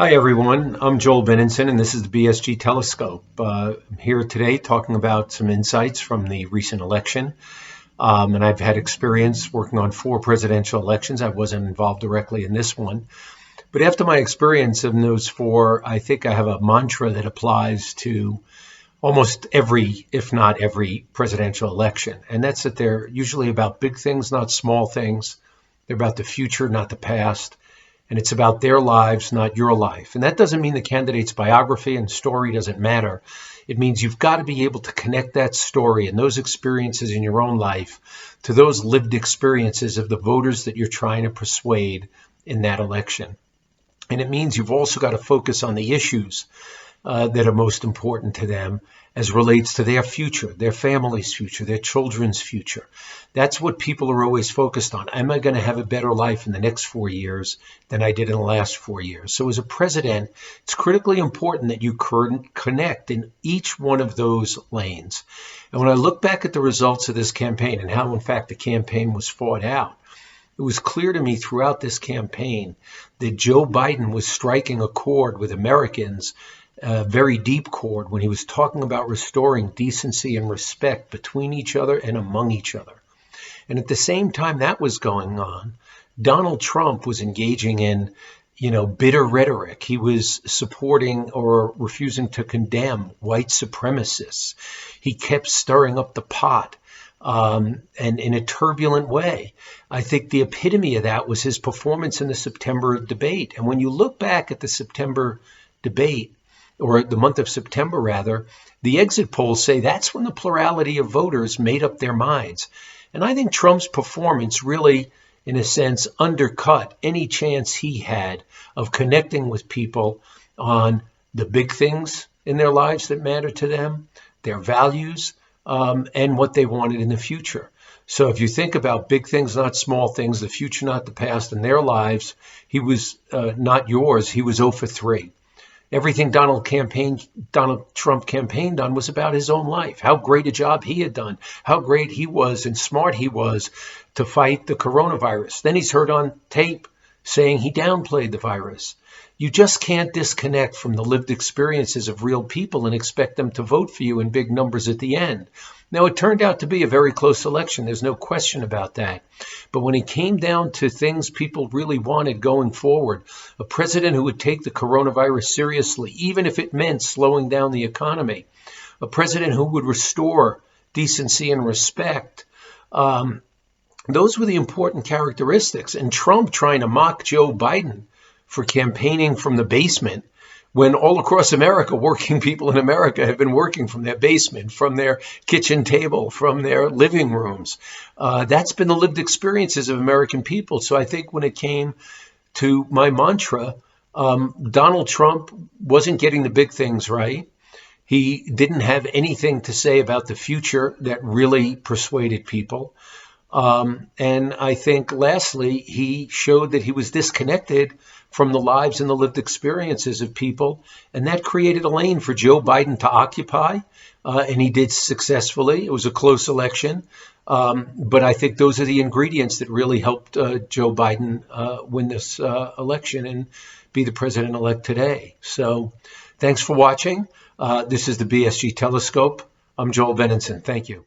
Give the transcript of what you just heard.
Hi everyone, I'm Joel Benenson and this is the BSG Telescope. I'm here today talking about some insights from the recent election. And I've had experience working on 4 presidential elections. I wasn't involved directly in this one. But after my experience in those 4, I think I have a mantra that applies to almost every, if not every, presidential election. And that's that they're usually about big things, not small things. They're about the future, not the past. And it's about their lives, not your life. And that doesn't mean the candidate's biography and story doesn't matter. It means you've got to be able to connect that story and those experiences in your own life to those lived experiences of the voters that you're trying to persuade in that election. And it means you've also got to focus on the issues that are most important to them as relates to their future, their family's future, their children's future. That's what people are always focused on. Am I going to have a better life in the next 4 years than I did in the last 4 years? So as a president, it's critically important that you connect in each one of those lanes. And when I look back at the results of this campaign and how, in fact, the campaign was fought out, it was clear to me throughout this campaign that Joe Biden was striking a chord with Americans, a very deep chord, when he was talking about restoring decency and respect between each other and among each other. And at the same time that was going on, Donald Trump was engaging in, bitter rhetoric. He was supporting or refusing to condemn white supremacists. He kept stirring up the pot. And in a turbulent way. I think the epitome of that was his performance in the September debate. And when you look back at the September debate, or the month of September rather, the exit polls say that's when the plurality of voters made up their minds. And I think Trump's performance really, in a sense, undercut any chance he had of connecting with people on the big things in their lives that matter to them, their values, and what they wanted in the future. So if you think about big things, not small things, the future, not the past, in their lives, he was not yours. He was 0 for 3. Everything Donald Trump campaigned on was about his own life, how great a job he had done, how great he was and smart he was to fight the coronavirus. Then he's heard on tape saying he downplayed the virus. You just can't disconnect from the lived experiences of real people and expect them to vote for you in big numbers at the end. Now, it turned out to be a very close election. There's no question about that. But when it came down to things people really wanted going forward, a president who would take the coronavirus seriously, even if it meant slowing down the economy, a president who would restore decency and respect, those were the important characteristics. And Trump trying to mock Joe Biden for campaigning from the basement, when all across America, working people in America have been working from their basement, from their kitchen table, from their living rooms. That's been the lived experiences of American people. So I think when it came to my mantra, Donald Trump wasn't getting the big things right. He didn't have anything to say about the future that really persuaded people. And I think, lastly, he showed that he was disconnected from the lives and the lived experiences of people. And that created a lane for Joe Biden to occupy. And he did successfully. It was a close election. But I think those are the ingredients that really helped Joe Biden win this election and be the president-elect today. So thanks for watching. This is the BSG Telescope. I'm Joel Benenson. Thank you.